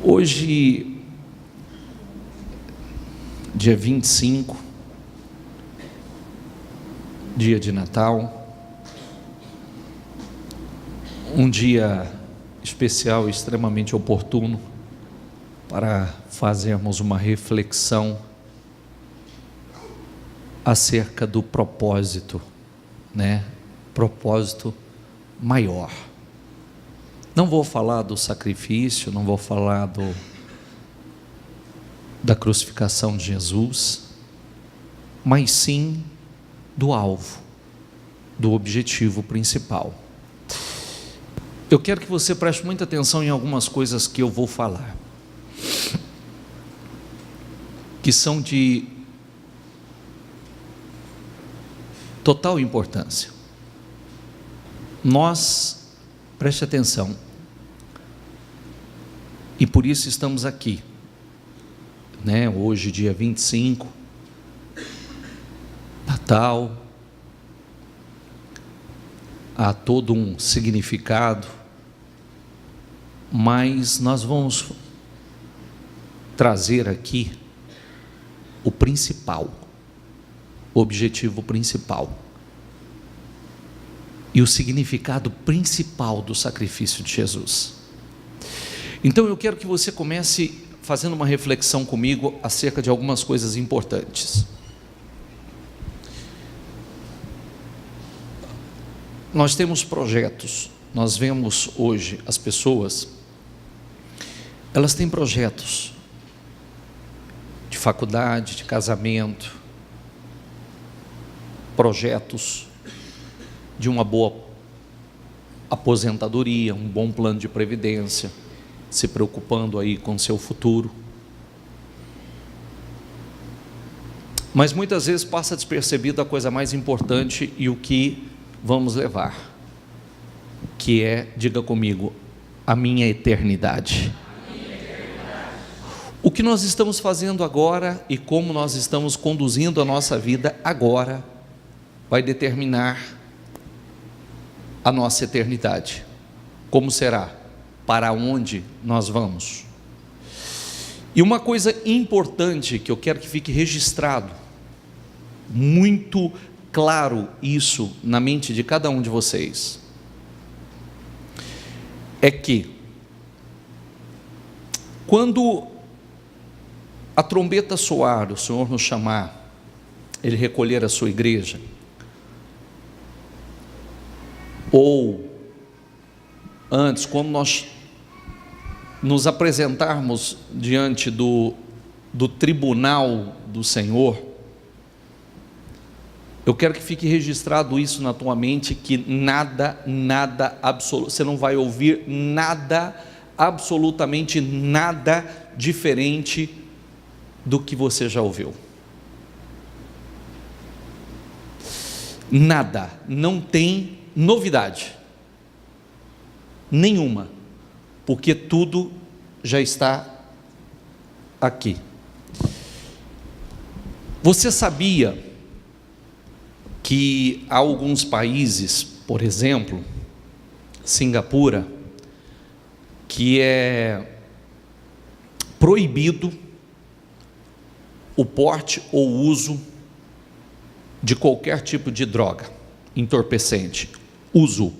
Hoje, dia 25, dia de Natal, um dia especial e extremamente oportuno para fazermos uma reflexão acerca do propósito, Propósito maior. Não vou falar do sacrifício, não vou falar da crucificação de Jesus, mas sim do alvo, do objetivo principal. Eu quero que você preste muita atenção em algumas coisas que eu vou falar, que são de total importância. Preste atenção, e por isso estamos aqui, hoje dia 25, Natal, há todo um significado, mas nós vamos trazer aqui o principal, o objetivo principal e o significado principal do sacrifício de Jesus. Então eu quero que você comece fazendo uma reflexão comigo acerca de algumas coisas importantes. Nós temos projetos, nós vemos hoje as pessoas, elas têm projetos de faculdade, de casamento, projetos de uma boa aposentadoria, um bom plano de previdência, se preocupando aí com seu futuro. Mas muitas vezes passa despercebido a coisa mais importante e o que vamos levar, que é, diga comigo, a minha eternidade. O que nós estamos fazendo agora e como nós estamos conduzindo a nossa vida agora vai determinar a nossa eternidade. Como será? Para onde nós vamos? E uma coisa importante que eu quero que fique registrado, muito claro isso na mente de cada um de vocês, é que quando a trombeta soar, o Senhor nos chamar, Ele recolher a sua igreja, ou antes, quando nós nos apresentarmos diante do tribunal do Senhor, eu quero que fique registrado isso na tua mente, que nada, você não vai ouvir nada, absolutamente nada diferente do que você já ouviu. Nada, não tem novidade nenhuma, porque tudo já está aqui. Você sabia que há alguns países, por exemplo, Singapura, que é proibido o porte ou uso de qualquer tipo de droga entorpecente, uso,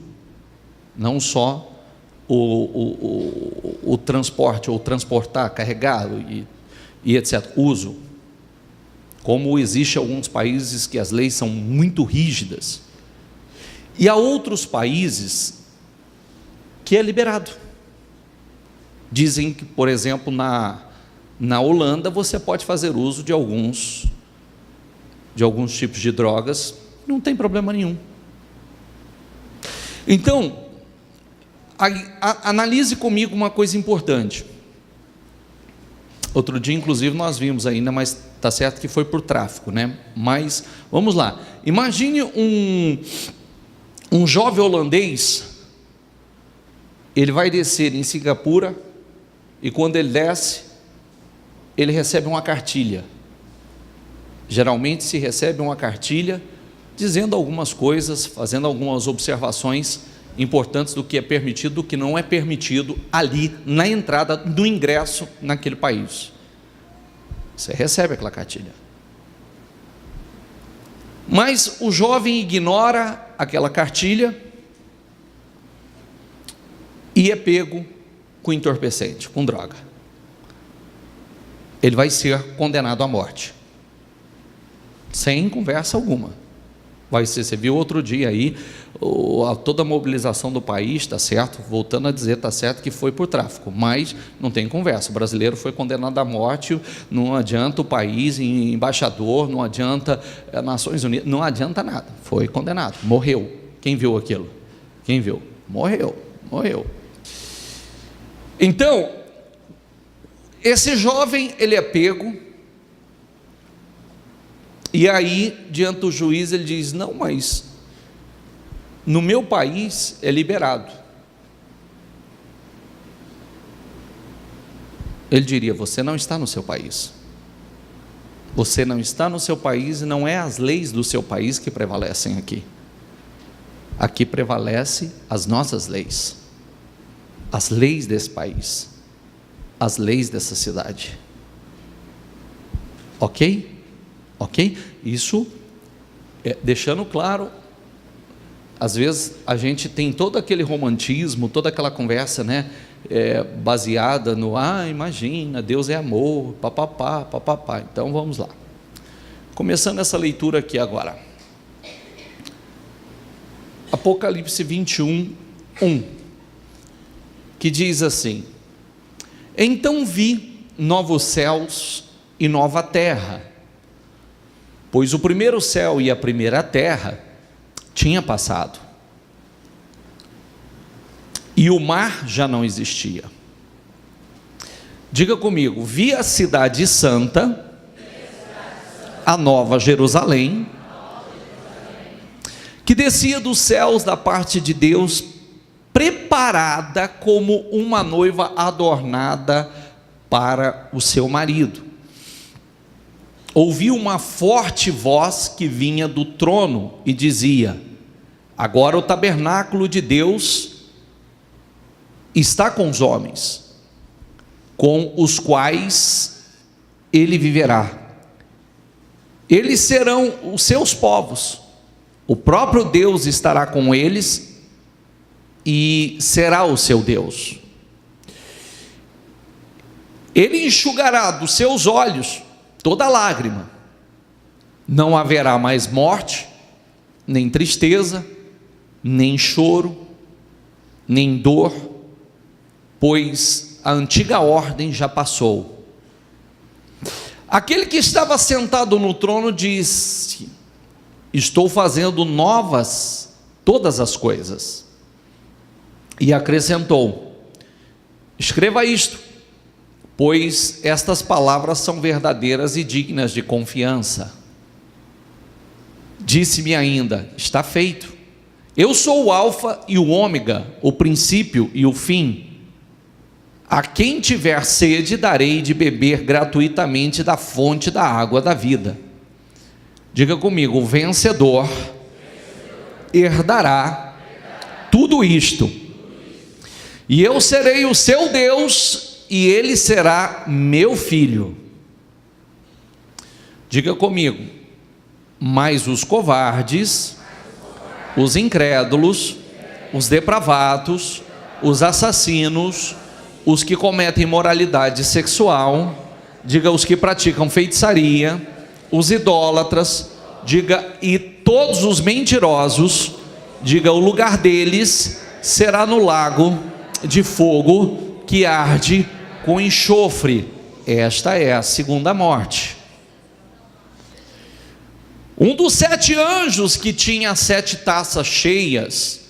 não só o transporte, ou transportar, carregar e etc, uso, como existe em alguns países que as leis são muito rígidas, e há outros países que é liberado. Dizem que, por exemplo, na Holanda, você pode fazer uso de alguns tipos de drogas, não tem problema nenhum. Então, analise comigo uma coisa importante. Outro dia, inclusive, nós vimos ainda, mas está certo que foi por tráfico, Mas, vamos lá. Imagine um jovem holandês, ele vai descer em Singapura, e quando ele desce, ele recebe uma cartilha. Geralmente se recebe uma cartilha dizendo algumas coisas, fazendo algumas observações importantes do que é permitido, do que não é permitido ali na entrada, no ingresso naquele país. Você recebe aquela cartilha. Mas o jovem ignora aquela cartilha e é pego com entorpecente, com droga. Ele vai ser condenado à morte, sem conversa alguma. Vai ser, você viu outro dia aí, toda a mobilização do país, está certo, voltando a dizer, está certo que foi por tráfico, mas não tem conversa, o brasileiro foi condenado à morte, não adianta o país, embaixador, não adianta Nações Unidas, não adianta nada, foi condenado, morreu. Quem viu aquilo? Quem viu? Morreu. Então, esse jovem, ele é pego, e aí, diante do juiz, ele diz: não, mas no meu país é liberado. Ele diria: você não está no seu país. Você não está no seu país e não é as leis do seu país que prevalecem aqui. Aqui prevalece as nossas leis, as leis desse país, as leis dessa cidade. Ok? Isso, deixando claro, às vezes a gente tem todo aquele romantismo, toda aquela conversa, né, baseada no, imagina, Deus é amor, papapá. Então vamos lá. Começando essa leitura aqui agora. Apocalipse 21, 1, que diz assim: então vi novos céus e nova terra, pois o primeiro céu e a primeira terra tinha passado, e o mar já não existia. Diga comigo: vi a cidade santa, a nova Jerusalém, que descia dos céus da parte de Deus, preparada como uma noiva adornada para o seu marido. Ouvi uma forte voz que vinha do trono e dizia: agora o tabernáculo de Deus está com os homens, com os quais ele viverá. Eles serão os seus povos, o próprio Deus estará com eles e será o seu Deus. Ele enxugará dos seus olhos toda lágrima, não haverá mais morte, nem tristeza, nem choro, nem dor, pois a antiga ordem já passou. Aquele que estava sentado no trono disse: estou fazendo novas todas as coisas. E acrescentou: escreva isto, pois estas palavras são verdadeiras e dignas de confiança. Disse-me ainda: está feito. Eu sou o alfa e o ômega, o princípio e o fim. A quem tiver sede darei de beber gratuitamente da fonte da água da vida. Diga comigo: o vencedor herdará tudo isto, e eu serei o seu Deus, e ele será meu filho. Diga comigo: mas os covardes, os incrédulos, os depravados, os assassinos, os que cometem imoralidade sexual, diga os que praticam feitiçaria, os idólatras, diga e todos os mentirosos, diga o lugar deles será no lago de fogo que arde com enxofre. Esta é a segunda morte. Um dos 7 anjos que tinha 7 taças cheias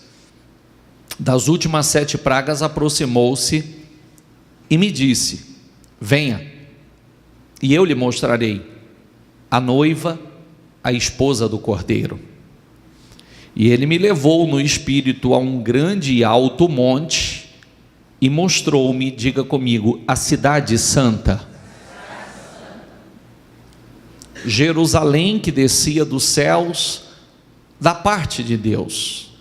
das últimas 7 pragas aproximou-se e me disse: venha, e eu lhe mostrarei a noiva, a esposa do Cordeiro. E ele me levou no espírito a um grande e alto monte e mostrou-me, diga comigo, a cidade santa, Jerusalém, que descia dos céus da parte de Deus.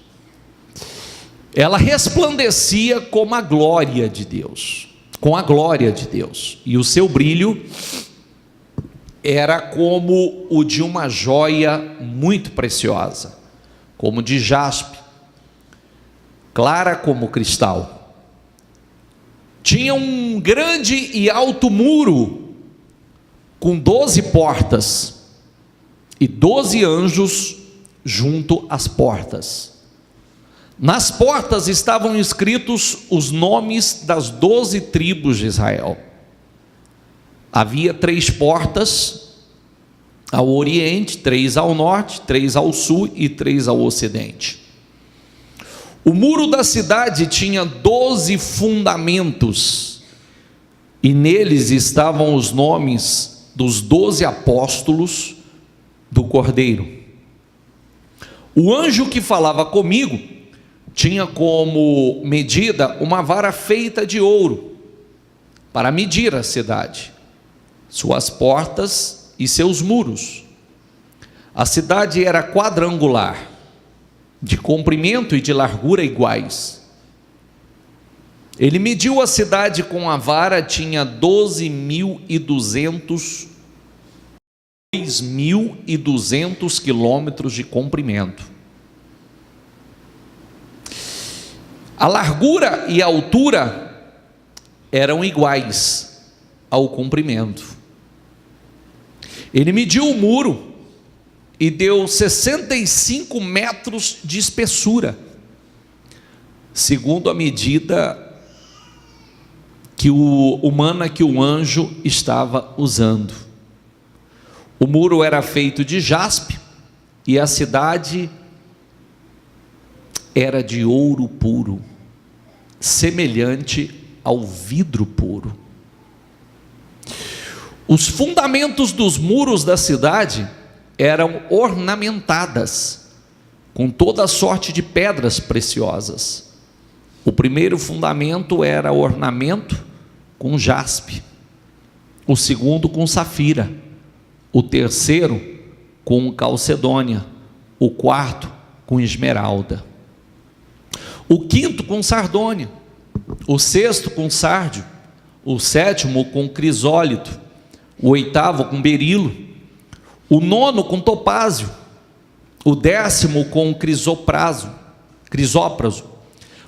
ela resplandecia como a glória de Deus, com a glória de Deus, e o seu brilho era como o de uma joia muito preciosa, como de jaspe, clara como cristal. Tinha um grande e alto muro, com 12 portas, e 12 anjos junto às portas. Nas portas estavam escritos os nomes das 12 tribos de Israel. Havia 3 portas ao oriente, 3 ao norte, 3 ao sul e 3 ao ocidente. O muro da cidade tinha 12 fundamentos, e neles estavam os nomes dos 12 apóstolos do Cordeiro. O anjo que falava comigo tinha como medida uma vara feita de ouro, para medir a cidade, suas portas e seus muros. A cidade era quadrangular, de comprimento e de largura iguais. Ele mediu a cidade com a vara, tinha 2.200 quilômetros de comprimento. A largura e a altura eram iguais ao comprimento. Ele mediu o muro e deu 65 metros de espessura, segundo a medida humana que o anjo estava usando. O muro era feito de jaspe e a cidade era de ouro puro, semelhante ao vidro puro. Os fundamentos dos muros da cidade eram ornamentadas com toda sorte de pedras preciosas. O primeiro fundamento era ornamento com jaspe, o segundo com safira, o terceiro com calcedônia, o quarto com esmeralda, o quinto com sardônia, o sexto com sárdio, o sétimo com crisólito, o oitavo com berilo, o nono com topázio, o 10º com crisópraso,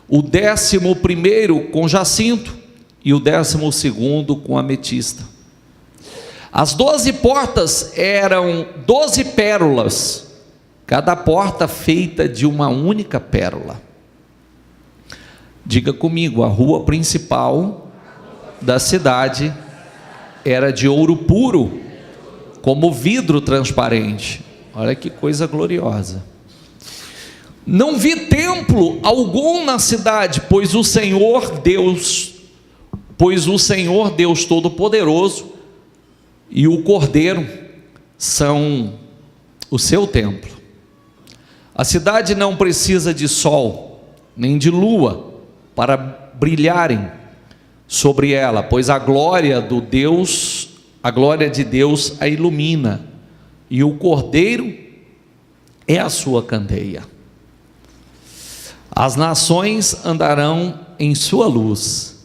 o 11º com jacinto e o 12º com ametista. As 12 portas eram 12 pérolas, cada porta feita de uma única pérola. Diga comigo, a rua principal da cidade era de ouro puro, como vidro transparente. Olha que coisa gloriosa. Não vi templo algum na cidade, pois o Senhor Deus Todo-Poderoso e o Cordeiro são o seu templo. A cidade não precisa de sol, nem de lua, para brilharem sobre ela, pois a glória de Deus a ilumina, e o Cordeiro é a sua candeia. As nações andarão em sua luz,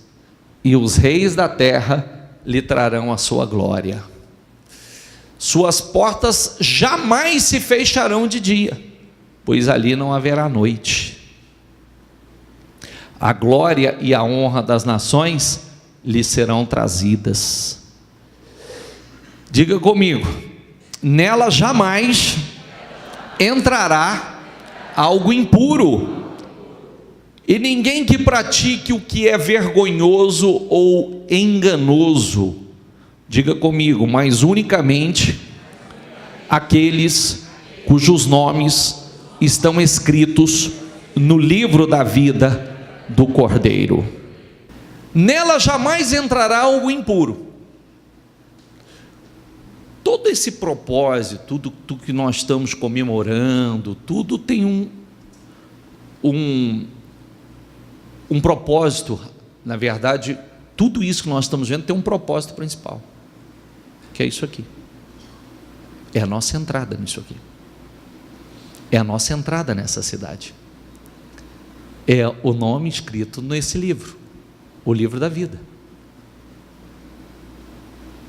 e os reis da terra lhe trarão a sua glória. Suas portas jamais se fecharão de dia, pois ali não haverá noite. A glória e a honra das nações lhe serão trazidas. Diga comigo, nela jamais entrará algo impuro, e ninguém que pratique o que é vergonhoso ou enganoso. Diga comigo, mas unicamente aqueles cujos nomes estão escritos no livro da vida do Cordeiro. Nela jamais entrará algo impuro. Todo esse propósito, tudo que nós estamos comemorando, tudo tem um propósito. Na verdade, tudo isso que nós estamos vendo tem um propósito principal, que é isso aqui. É a nossa entrada nisso aqui. É a nossa entrada nessa cidade. é o nome escrito nesse livro, o livro da vida.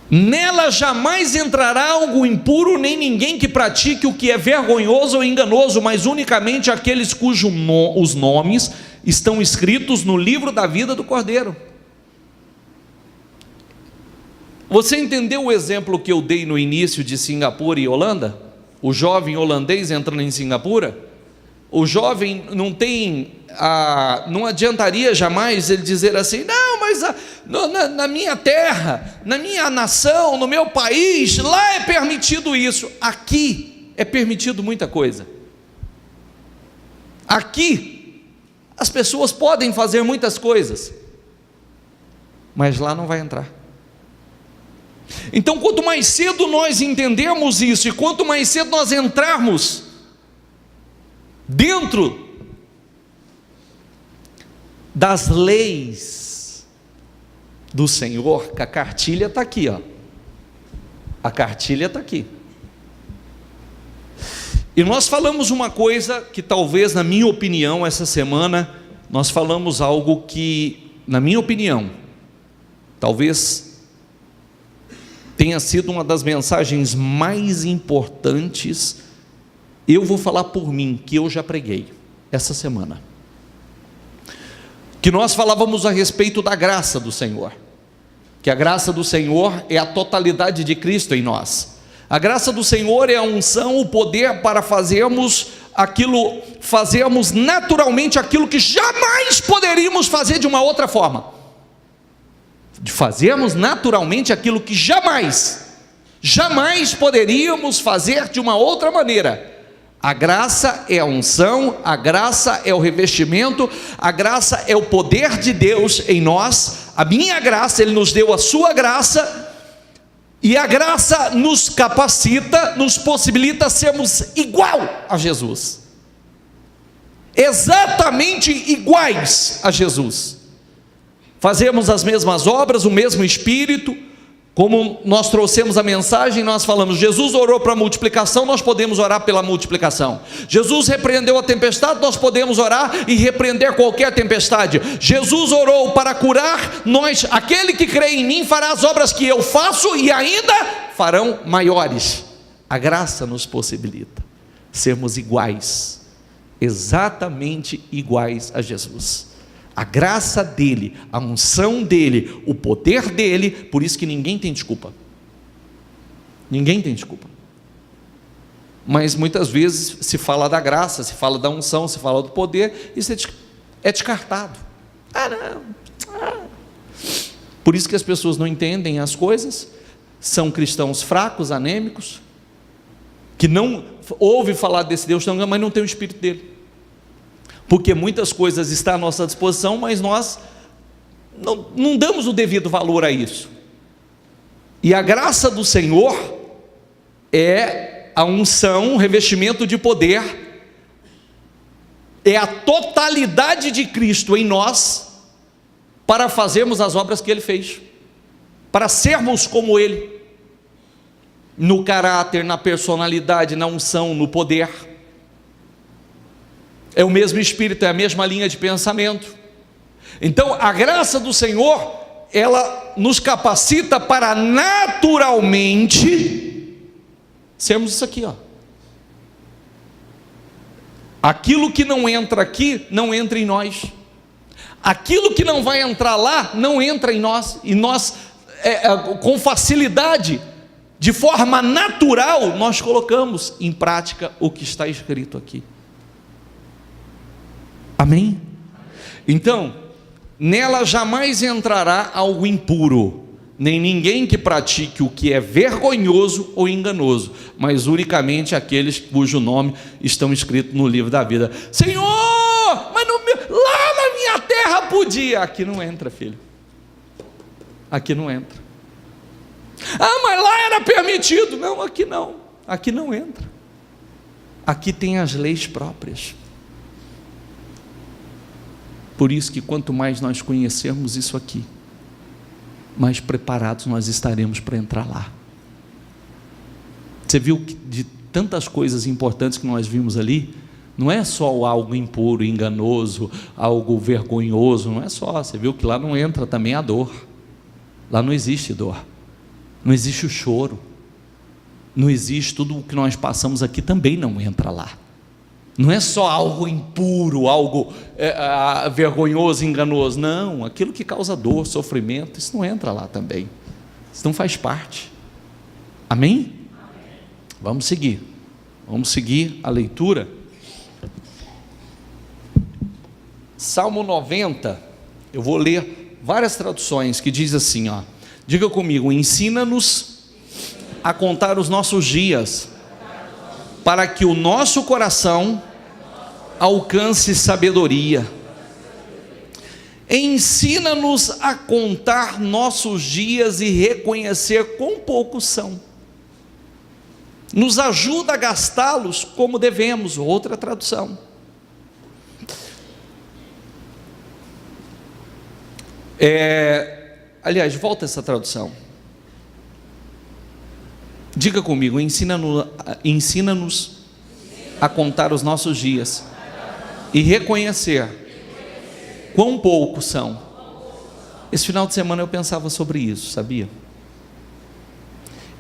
Nela jamais entrará algo impuro, nem ninguém que pratique o que é vergonhoso ou enganoso, mas unicamente aqueles cujos os nomes estão escritos no livro da vida do Cordeiro. Você entendeu o exemplo que eu dei no início de Singapura e Holanda? O jovem holandês entrando em Singapura? O jovem não adiantaria jamais ele dizer assim: não, mas na minha terra, na minha nação, no meu país, lá é permitido isso. Aqui é permitido muita coisa. Aqui as pessoas podem fazer muitas coisas, mas lá não vai entrar. Então, quanto mais cedo nós entendemos isso, e quanto mais cedo nós entrarmos dentro das leis do Senhor, que a cartilha está aqui, ó. A cartilha está aqui. E nós falamos uma coisa que talvez, na minha opinião, essa semana, nós falamos algo que, na minha opinião, talvez tenha sido uma das mensagens mais importantes. Eu vou falar por mim, que eu já preguei essa semana, que nós falávamos a respeito da graça do Senhor, que a graça do Senhor é a totalidade de Cristo em nós. A graça do Senhor é a unção, o poder para fazermos naturalmente aquilo que jamais poderíamos fazer de uma outra forma. De fazermos naturalmente aquilo que jamais poderíamos fazer de uma outra maneira. A graça é a unção, a graça é o revestimento, a graça é o poder de Deus em nós. A minha graça, Ele nos deu a sua graça, e a graça nos capacita, nos possibilita sermos igual a Jesus, exatamente iguais a Jesus. Fazemos as mesmas obras, o mesmo Espírito. Como nós trouxemos a mensagem, nós falamos: Jesus orou para a multiplicação, nós podemos orar pela multiplicação. Jesus repreendeu a tempestade, nós podemos orar e repreender qualquer tempestade. Jesus orou para curar, aquele que crê em mim fará as obras que eu faço e ainda farão maiores. A graça nos possibilita sermos iguais, exatamente iguais a Jesus. A graça dele, a unção dele, o poder dele. Por isso que ninguém tem desculpa. Ninguém tem desculpa. Mas muitas vezes se fala da graça, se fala da unção, se fala do poder, isso é descartado. Por isso que as pessoas não entendem as coisas, são cristãos fracos, anêmicos, que não ouvem falar desse Deus, mas não tem o Espírito dele. Porque muitas coisas estão à nossa disposição, mas nós não damos o devido valor a isso. E a graça do Senhor é a unção, o revestimento de poder, é a totalidade de Cristo em nós, para fazermos as obras que Ele fez, para sermos como Ele, no caráter, na personalidade, na unção, no poder. É o mesmo Espírito, é a mesma linha de pensamento. Então a graça do Senhor, ela nos capacita para naturalmente sermos isso aqui, ó. Aquilo que não entra aqui, não entra em nós. Aquilo que não vai entrar lá, não entra em nós. E nós, com facilidade, de forma natural, nós colocamos em prática o que está escrito aqui. Amém? Então, nela jamais entrará algo impuro, nem ninguém que pratique o que é vergonhoso ou enganoso, mas unicamente aqueles cujo nome estão escritos no livro da vida. Senhor, mas lá na minha terra podia. Aqui não entra, filho. Aqui não entra. Mas lá era permitido. Não, aqui não. Aqui não entra. Aqui tem as leis próprias. Por isso que quanto mais nós conhecermos isso aqui, mais preparados nós estaremos para entrar lá. Você viu que de tantas coisas importantes que nós vimos ali, Não é só algo impuro, enganoso, algo vergonhoso, não é só. Você viu que lá não entra também a dor. Lá não existe dor, não existe o choro, não existe tudo o que nós passamos aqui, também não entra lá. Não é só algo impuro, algo vergonhoso, enganoso. Não, aquilo que causa dor, sofrimento, isso não entra lá também. Isso não faz parte. Amém? Vamos seguir a leitura. Salmo 90, eu vou ler várias traduções que diz assim, ó, diga comigo: ensina-nos a contar os nossos dias, para que o nosso coração alcance sabedoria. Ensina-nos a contar nossos dias e reconhecer quão poucos são. Nos ajuda a gastá-los como devemos. Outra tradução. Aliás, volta essa tradução. Diga comigo: ensina-nos a contar os nossos dias e reconhecer quão poucos são. Esse final de semana eu pensava sobre isso, sabia?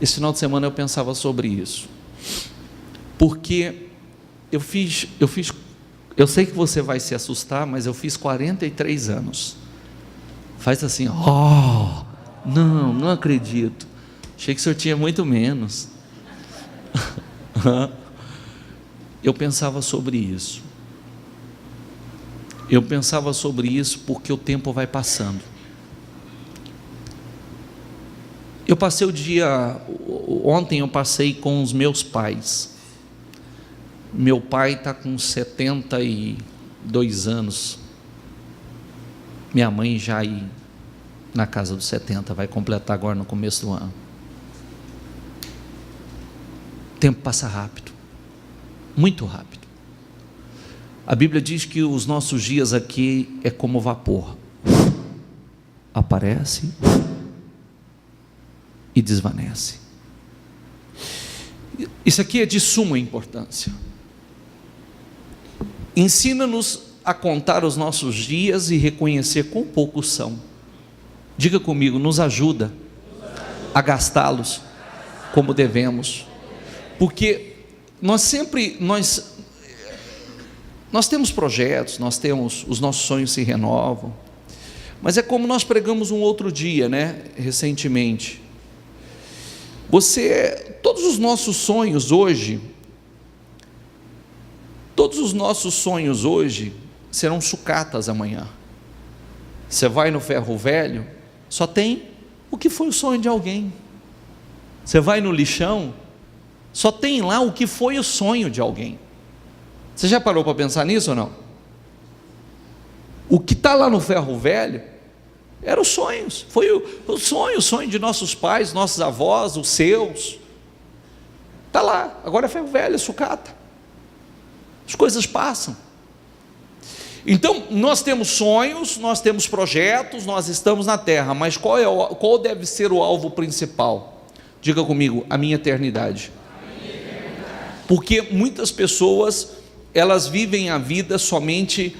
Esse final de semana eu pensava sobre isso, porque eu sei que você vai se assustar, mas eu fiz 43 anos. Faz assim, não acredito, achei que o senhor tinha muito menos. Eu pensava sobre isso, porque o tempo vai passando. Ontem eu passei com os meus pais. Meu pai está com 72 anos, minha mãe já aí na casa dos 70, vai completar agora no começo do ano. O tempo passa rápido, muito rápido. A Bíblia diz que os nossos dias aqui é como vapor, aparece e desvanece. Isso aqui é de suma importância. Ensina-nos a contar os nossos dias e reconhecer quão poucos são. Diga comigo: nos ajuda a gastá-los como devemos. Porque nós temos projetos, nós temos, os nossos sonhos se renovam, mas é como nós pregamos um outro dia, recentemente. Todos os nossos sonhos hoje serão sucatas amanhã. Você vai no ferro velho, só tem o que foi o sonho de alguém. Você vai no lixão, só tem lá o que foi o sonho de alguém. Você já parou para pensar nisso ou não? O que está lá no ferro velho eram os sonhos, foi o sonho de nossos pais, nossos avós, os seus. Está lá, agora é ferro velho, é sucata. As coisas passam. Então, nós temos sonhos, nós temos projetos, nós estamos na terra, mas qual deve ser o alvo principal? Diga comigo: a minha eternidade. Porque muitas pessoas, elas vivem a vida somente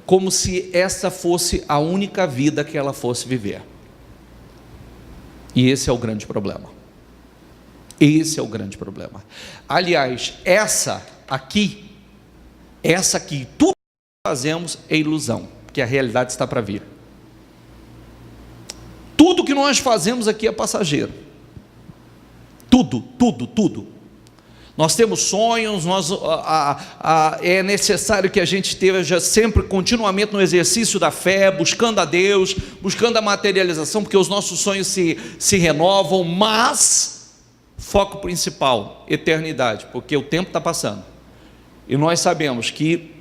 como se essa fosse a única vida que ela fosse viver. E esse é o grande problema. Aliás, essa aqui, tudo que fazemos é ilusão, porque a realidade está para vir. Tudo que nós fazemos aqui é passageiro. Tudo. Nós temos sonhos, é necessário que a gente esteja sempre, continuamente no exercício da fé, buscando a Deus, buscando a materialização, porque os nossos sonhos se renovam, mas foco principal, eternidade, porque o tempo está passando, e nós sabemos que,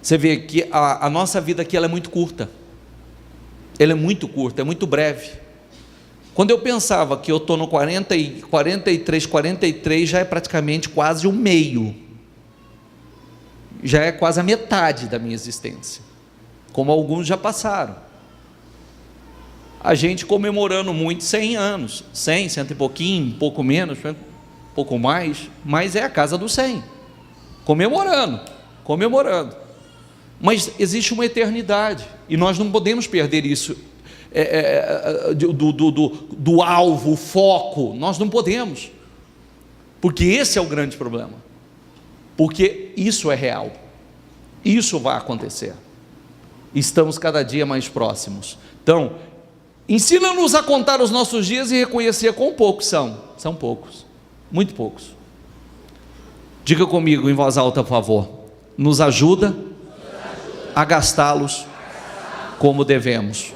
você vê que a nossa vida aqui ela é muito curta, é muito breve. Quando eu pensava que eu estou no 43, já é praticamente quase o meio, já é quase a metade da minha existência, como alguns já passaram. A gente comemorando muito 100 anos, 100 e pouquinho, um pouco menos, um pouco mais, mas é a casa dos 100, comemorando. comemorando. Mas existe uma eternidade, e nós não podemos perder isso, do alvo, o foco. Nós não podemos, porque esse é o grande problema, porque isso é real, isso vai acontecer, estamos cada dia mais próximos. Então, ensina-nos a contar os nossos dias e reconhecer quão poucos são poucos, muito poucos. Diga comigo em voz alta, por favor. Nos ajuda a gastá-los como devemos.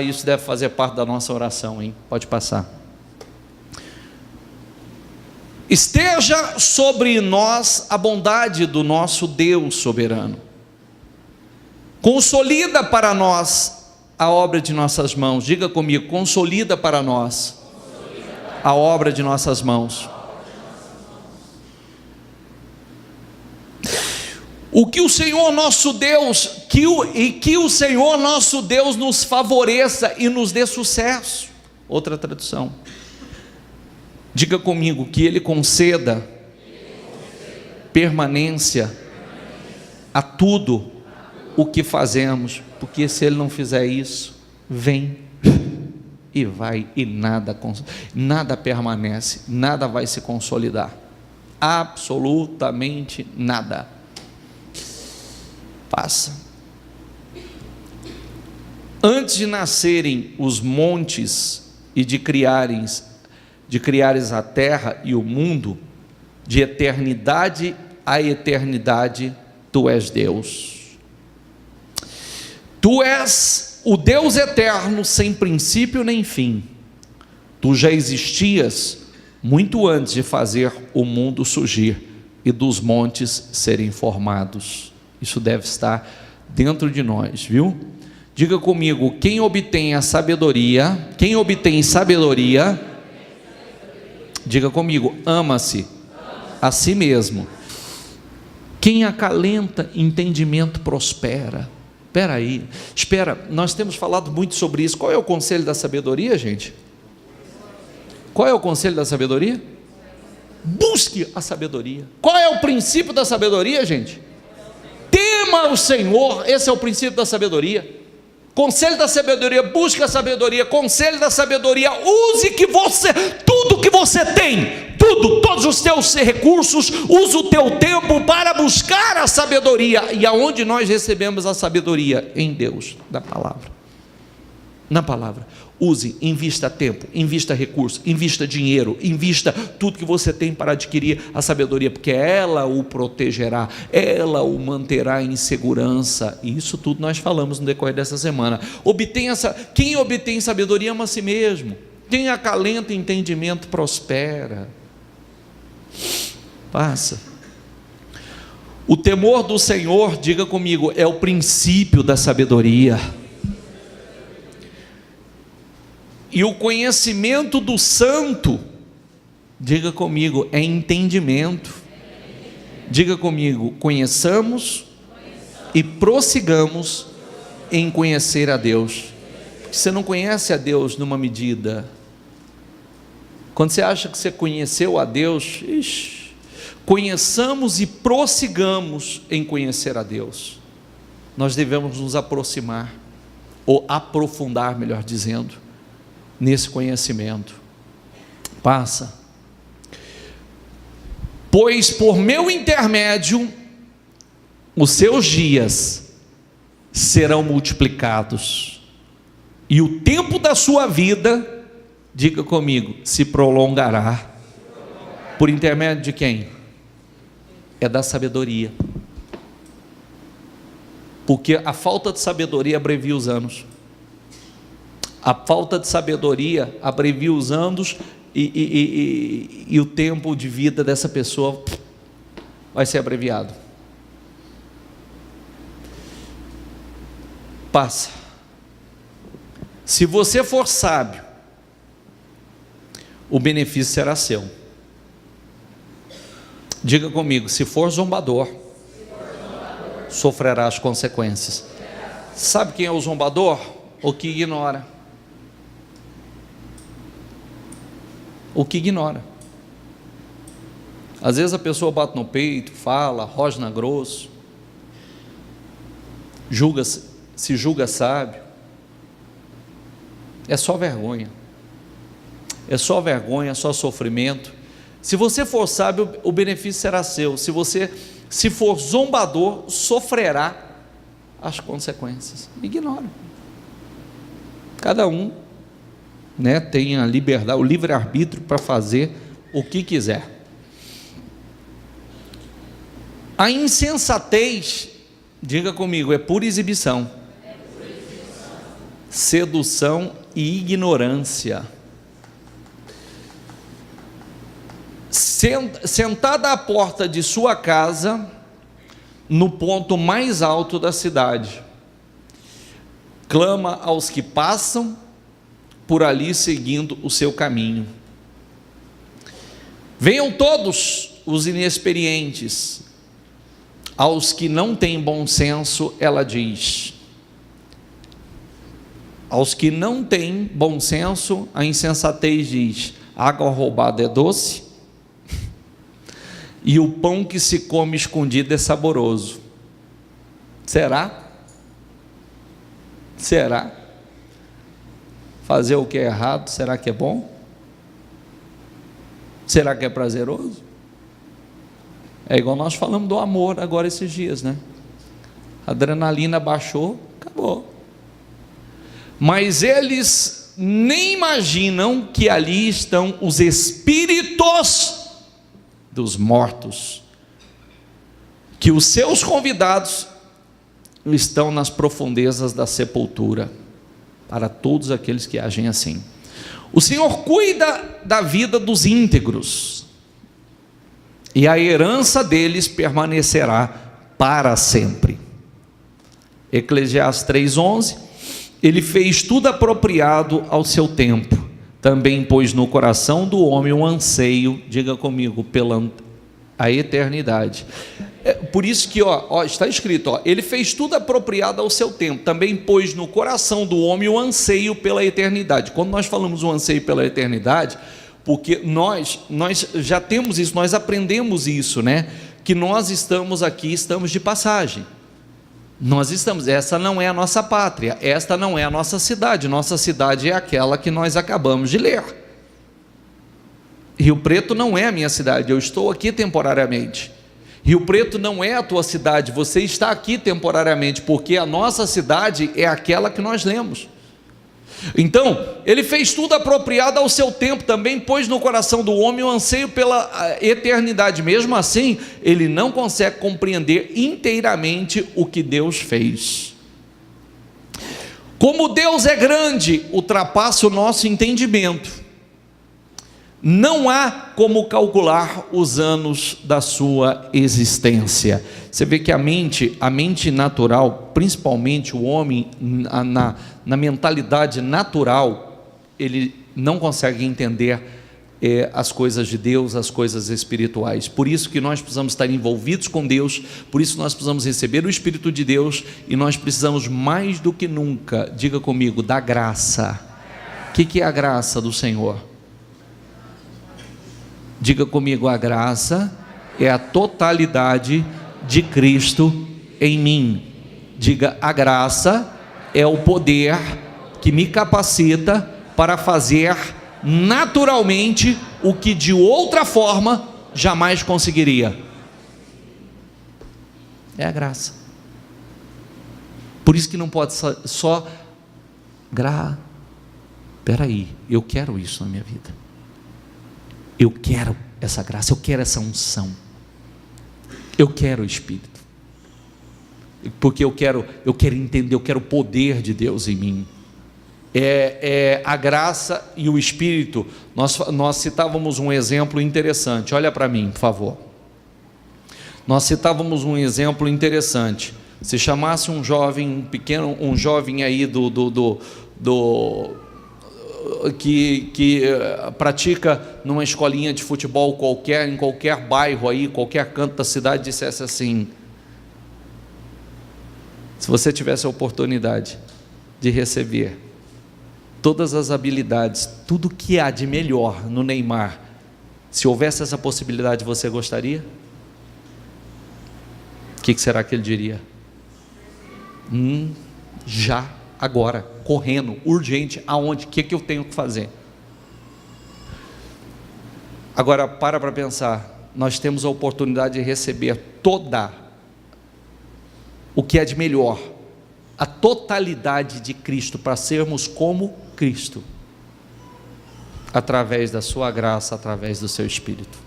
Isso deve fazer parte da nossa oração, hein? Pode passar. Esteja sobre nós a bondade do nosso Deus soberano. Consolida para nós a obra de nossas mãos. Diga comigo, consolida para nós a obra de nossas mãos. Que o Senhor nosso Deus, que o Senhor nosso Deus nos favoreça e nos dê sucesso. Outra tradução. Diga comigo, que Ele conceda permanência a tudo o que fazemos, porque se Ele não fizer isso, vem e vai, e nada permanece, nada vai se consolidar, absolutamente nada. Passa. Antes de nascerem os montes e de criares a terra e o mundo, de eternidade a eternidade, Tu és Deus. Tu és o Deus eterno, sem princípio nem fim. Tu já existias muito antes de fazer o mundo surgir e dos montes serem formados. Isso deve estar dentro de nós, viu? Diga comigo, quem obtém sabedoria, diga comigo, ama-se a si mesmo. Quem acalenta entendimento prospera. Espera, nós temos falado muito sobre isso. Qual é o conselho da sabedoria, gente? Qual é o conselho da sabedoria? Busque a sabedoria. Qual é o princípio da sabedoria, gente? Tema o Senhor, esse é o princípio da sabedoria. Conselho da sabedoria, busque a sabedoria. Conselho da sabedoria, use tudo que você tem, todos os teus recursos, use o teu tempo para buscar a sabedoria. E aonde nós recebemos a sabedoria? Em Deus, na palavra. Use, invista tempo, invista recurso, invista dinheiro, invista tudo que você tem para adquirir a sabedoria, porque ela o protegerá, ela o manterá em segurança. E isso tudo nós falamos no decorrer dessa semana. Quem obtém sabedoria ama a si mesmo. Quem acalenta entendimento prospera. Passa. O temor do Senhor, diga comigo, é o princípio da sabedoria. E o conhecimento do santo, diga comigo, é entendimento. Diga comigo, conheçamos e prossigamos em conhecer a Deus. Porque você não conhece a Deus numa medida. Quando você acha que você conheceu a Deus, conheçamos e prossigamos em conhecer a Deus. Nós devemos nos aproximar, ou aprofundar, melhor dizendo, nesse conhecimento. Passa. Pois por meu intermédio os seus dias serão multiplicados e o tempo da sua vida, diga comigo, se prolongará. Por intermédio de quem? É da sabedoria, porque a falta de sabedoria abrevia os anos. A falta de sabedoria abrevia os anos e o tempo de vida dessa pessoa vai ser abreviado. Passa. Se você for sábio, o benefício será seu. Diga comigo, se for zombador, sofrerá as consequências. Sabe quem é o zombador? O que ignora. Às vezes a pessoa bate no peito, fala, rosna grosso, se julga sábio. É só vergonha, é só vergonha, é só sofrimento. Se você for sábio, o benefício será seu. Se for zombador, sofrerá as consequências. Ignora. Cada um, né, tem a liberdade, o livre-arbítrio para fazer o que quiser. A insensatez, diga comigo, é pura exibição, sedução e ignorância. Sentada à porta de sua casa, no ponto mais alto da cidade, clama aos que passam por ali seguindo o seu caminho. Venham todos os inexperientes, aos que não têm bom senso, ela diz. Aos que não têm bom senso, a insensatez diz: água roubada é doce, e o pão que se come escondido é saboroso. Será? Será? Fazer o que é errado, será que é bom? Será que é prazeroso? É igual nós falamos do amor agora esses dias, né? A adrenalina baixou, acabou. Mas eles nem imaginam que ali estão os espíritos dos mortos, que os seus convidados estão nas profundezas da sepultura, para todos aqueles que agem assim. O Senhor cuida da vida dos íntegros, e a herança deles permanecerá para sempre. Eclesiastes 3:11, ele fez tudo apropriado ao seu tempo, também pôs no coração do homem um anseio, diga comigo, pela a eternidade. Por isso que está escrito, ele fez tudo apropriado ao seu tempo, também pôs no coração do homem o anseio pela eternidade. Quando nós falamos o anseio pela eternidade, porque nós já temos isso, nós aprendemos isso, né? Que nós estamos aqui, estamos de passagem. Essa não é a nossa pátria, esta não é a nossa cidade é aquela que nós acabamos de ler. Rio Preto não é a minha cidade, eu estou aqui temporariamente. Rio Preto não é a tua cidade, você está aqui temporariamente, porque a nossa cidade é aquela que nós lemos. Então, ele fez tudo apropriado ao seu tempo, também pôs no coração do homem o anseio pela eternidade. Mesmo assim, ele não consegue compreender inteiramente o que Deus fez. Como Deus é grande, ultrapassa o nosso entendimento. Não há como calcular os anos da sua existência. Você vê que a mente natural, principalmente o homem, na mentalidade natural, ele não consegue entender as coisas de Deus, as coisas espirituais. Por isso que nós precisamos estar envolvidos com Deus, por isso nós precisamos receber o Espírito de Deus, e nós precisamos mais do que nunca, diga comigo, da graça. O que é a graça do Senhor? Diga comigo, a graça é a totalidade de Cristo em mim. Diga, a graça é o poder que me capacita para fazer naturalmente o que de outra forma jamais conseguiria. É a graça. Por isso que não pode só peraí, eu quero isso na minha vida. Eu quero essa graça, eu quero essa unção, eu quero o Espírito, porque eu quero entender, eu quero o poder de Deus em mim. A graça e o Espírito. Nós citávamos um exemplo interessante, olha para mim, por favor. Nós citávamos um exemplo interessante. Se chamasse um jovem aí que pratica numa escolinha de futebol qualquer, em qualquer bairro aí, qualquer canto da cidade, dissesse assim: se você tivesse a oportunidade de receber todas as habilidades, tudo que há de melhor no Neymar, Se houvesse essa possibilidade, você gostaria? O que será que ele diria? Já, agora, correndo, urgente, aonde? O que eu tenho que fazer? Agora, para pensar, nós temos a oportunidade de receber toda o que é de melhor, a totalidade de Cristo, para sermos como Cristo, através da sua graça, através do seu Espírito.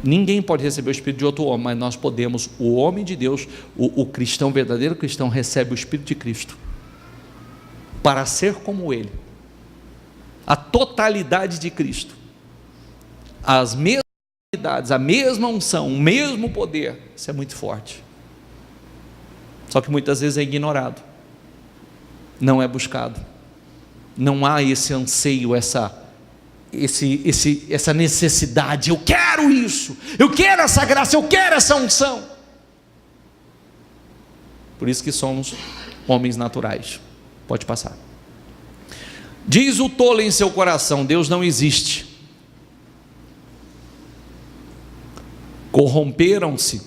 Ninguém pode receber o Espírito de outro homem, mas nós podemos. O homem de Deus, o cristão, o verdadeiro cristão, recebe o Espírito de Cristo, para ser como Ele, a totalidade de Cristo, as mesmas habilidades, a mesma unção, o mesmo poder. Isso é muito forte, só que muitas vezes é ignorado, não é buscado, não há esse anseio, essa necessidade. Eu quero isso, eu quero essa graça, eu quero essa unção. Por isso que somos homens naturais. Pode passar. Diz o tolo em seu coração: Deus não existe. Corromperam-se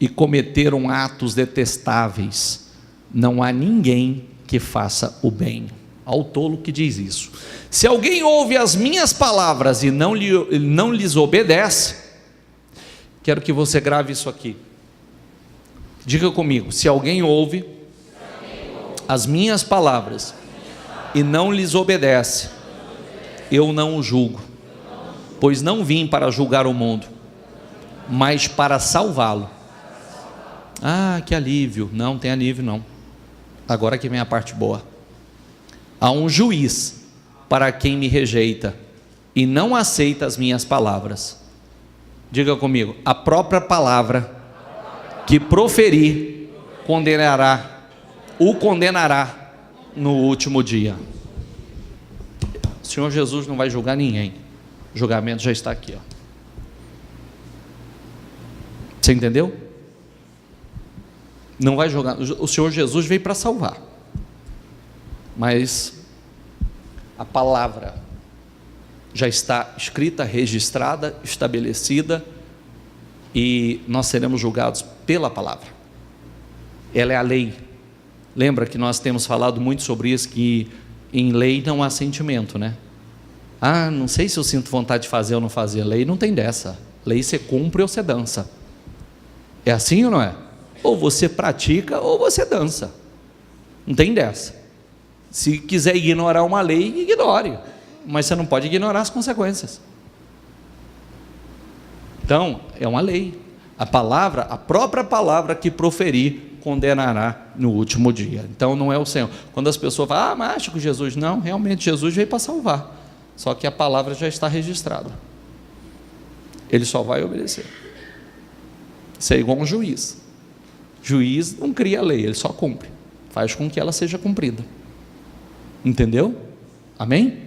e cometeram atos detestáveis. Não há ninguém que faça o bem. Ao tolo que diz isso. Se alguém ouve as minhas palavras e não lhes obedece, quero que você grave isso aqui. Diga comigo: se alguém ouve as minhas palavras e não lhes obedece, eu não o julgo, pois não vim para julgar o mundo, mas para salvá-lo. Ah, que alívio! Não tem alívio não. Agora que vem a parte boa. Há um juiz para quem me rejeita e não aceita as minhas palavras. Diga comigo: a própria palavra que proferir o condenará no último dia. O Senhor Jesus não vai julgar ninguém. O julgamento já está aqui, ó. Você entendeu? Não vai julgar. O Senhor Jesus veio para salvar, mas a palavra já está escrita, registrada, estabelecida, e nós seremos julgados pela palavra. Ela é a lei. Lembra que nós temos falado muito sobre isso, que em lei não há sentimento, né? Ah, não sei se eu sinto vontade de fazer ou não fazer. Lei não tem dessa. Lei você cumpre ou você dança. É assim ou não é? Ou você pratica ou você dança. Não tem dessa. Se quiser ignorar uma lei, ignore, mas você não pode ignorar as consequências. Então, é uma lei. A palavra, a própria palavra que proferir, condenará no último dia. Então, não é o Senhor. Quando as pessoas falam: mas acho que Jesus... Não, realmente Jesus veio para salvar, só que a palavra já está registrada, ele só vai obedecer. Isso é igual um juiz. Juiz não cria lei, ele só cumpre, faz com que ela seja cumprida. Entendeu? Amém?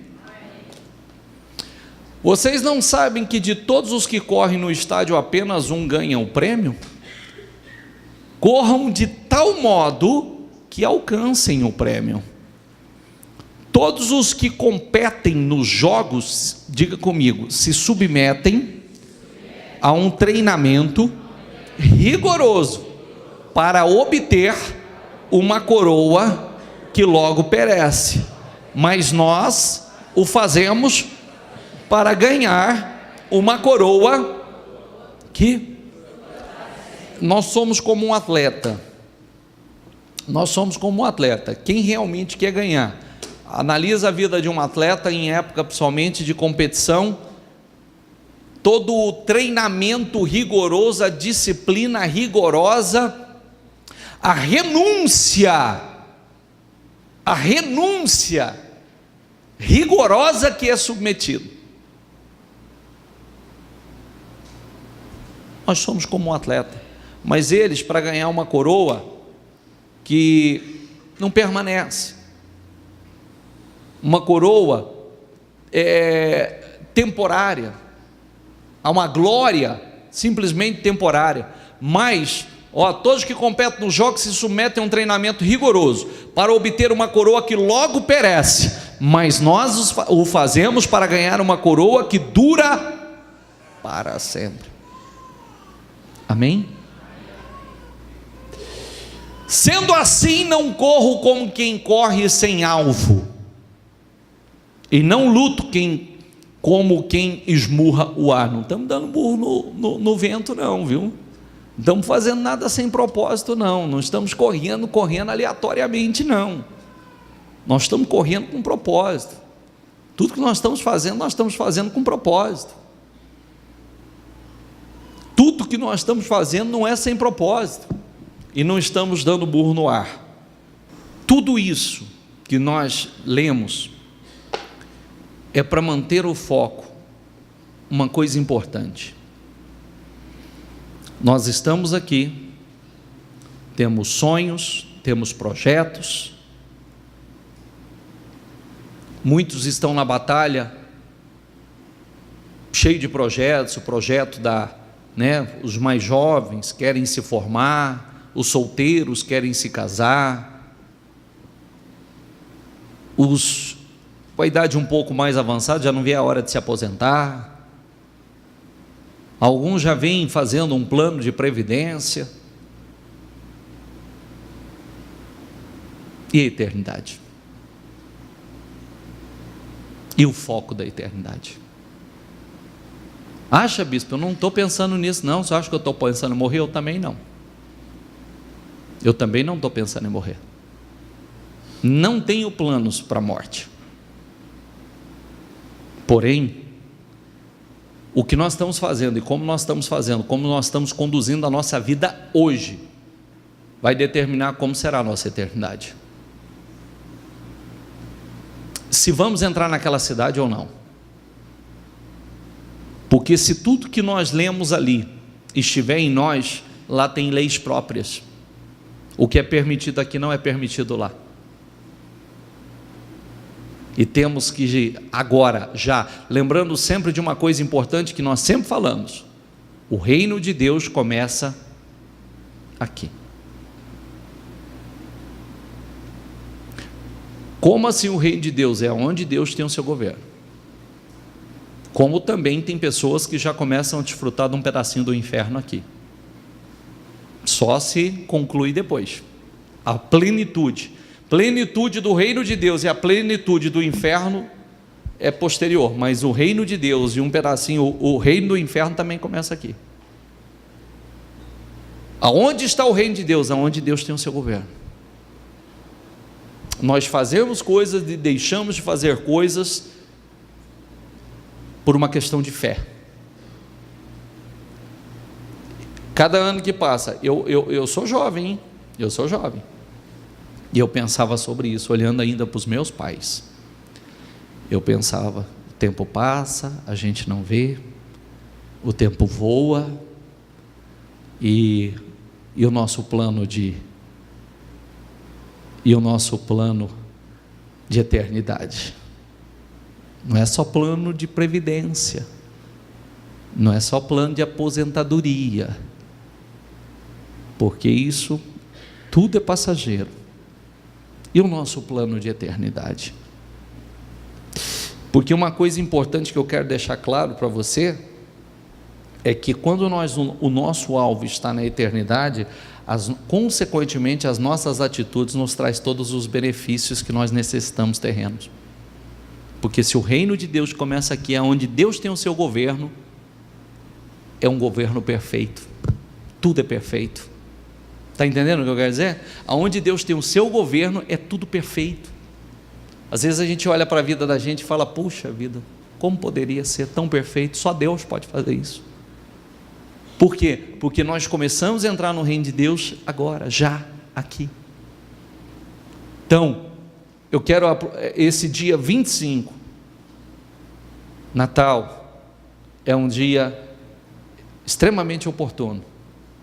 Vocês não sabem que de todos os que correm no estádio apenas um ganha o prêmio? Corram de tal modo que alcancem o prêmio. Todos os que competem nos jogos, diga comigo, se submetem a um treinamento rigoroso para obter uma coroa que logo perece, mas nós o fazemos para ganhar uma coroa que... Nós somos como um atleta. Nós somos como um atleta. Quem realmente quer ganhar, analisa a vida de um atleta em época principalmente de competição. Todo o treinamento rigoroso, a disciplina rigorosa, a renúncia rigorosa que é submetido. Nós somos como um atleta, mas eles, para ganhar uma coroa que não permanece, uma coroa temporária, há uma glória simplesmente temporária, mas todos que competem nos jogos se submetem a um treinamento rigoroso para obter uma coroa que logo perece, mas nós o fazemos para ganhar uma coroa que dura para sempre. Amém? Sendo assim, não corro como quem corre sem alvo, e não luto como quem esmurra o ar. Não estamos dando burro no vento não, viu? Não estamos fazendo nada sem propósito não. Não estamos correndo aleatoriamente não. Nós estamos correndo com propósito. Tudo que nós estamos fazendo com propósito. Tudo que nós estamos fazendo não é sem propósito, e não estamos dando burro no ar. Tudo isso que nós lemos é para manter o foco. Uma coisa importante: nós estamos aqui, temos sonhos, temos projetos, muitos estão na batalha, cheio de projetos, o projeto os mais jovens querem se formar, os solteiros querem se casar, os com a idade um pouco mais avançada já não vê a hora de se aposentar, alguns já vêm fazendo um plano de previdência. E a eternidade? E o foco da eternidade? Acha, bispo, eu não estou pensando nisso não. Você acha que eu estou pensando em morrer? Eu também não. Eu também não estou pensando em morrer. Não tenho planos para a morte. Porém, o que nós estamos fazendo e como nós estamos fazendo, como nós estamos conduzindo a nossa vida hoje, vai determinar como será a nossa eternidade. Se vamos entrar naquela cidade ou não. Porque se tudo que nós lemos ali estiver em nós, lá tem leis próprias. O que é permitido aqui não é permitido lá. E temos que agora, já, lembrando sempre de uma coisa importante que nós sempre falamos: o reino de Deus começa aqui. Como assim o reino de Deus? É onde Deus tem o seu governo. Como também tem pessoas que já começam a desfrutar de um pedacinho do inferno aqui. Só se conclui depois. A plenitude do reino de Deus e a plenitude do inferno é posterior, mas o reino de Deus e um pedacinho, o reino do inferno também começa aqui. Aonde está o reino de Deus? Aonde Deus tem o seu governo. Nós fazemos coisas e deixamos de fazer coisas por uma questão de fé. Cada ano que passa, eu sou jovem, hein? Eu sou jovem, e eu pensava sobre isso, olhando ainda para os meus pais. Eu pensava, o tempo passa, a gente não vê, o tempo voa, e o nosso plano de eternidade, não é só plano de previdência, não é só plano de aposentadoria, porque isso tudo é passageiro. E o nosso plano de eternidade? Porque uma coisa importante que eu quero deixar claro para você é que quando o nosso alvo está na eternidade, consequentemente as nossas atitudes nos traz todos os benefícios que nós necessitamos terrenos. Porque se o reino de Deus começa aqui, é onde Deus tem o seu governo, é um governo perfeito, tudo é perfeito. Está entendendo o que eu quero dizer? Aonde Deus tem o seu governo, é tudo perfeito. Às vezes a gente olha para a vida da gente e fala: puxa vida, como poderia ser tão perfeito? Só Deus pode fazer isso. Por quê? Porque nós começamos a entrar no reino de Deus agora, já, aqui. Então, eu quero esse dia 25, Natal, é um dia extremamente oportuno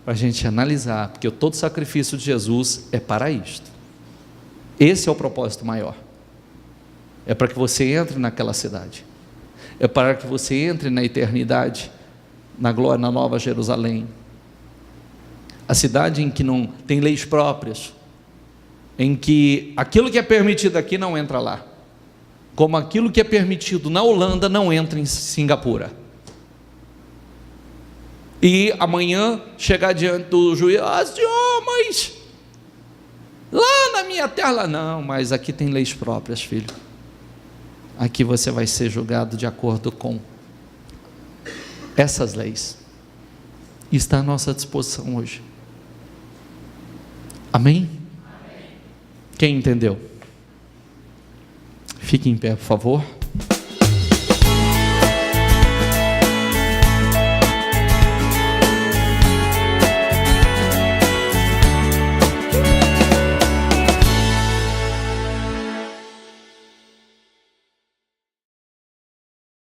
para a gente analisar, porque todo sacrifício de Jesus é para isto. Esse é o propósito maior. É para que você entre naquela cidade, é para que você entre na eternidade, na glória, na Nova Jerusalém, a cidade em que não tem leis próprias, em que aquilo que é permitido aqui não entra lá, como aquilo que é permitido na Holanda não entra em Singapura. E amanhã chegar diante do juiz: senhor, mas lá na minha terra, não, mas aqui tem leis próprias, filho. Aqui você vai ser julgado de acordo com essas leis. Está à nossa disposição hoje. Amém? Quem entendeu? Fique em pé, por favor.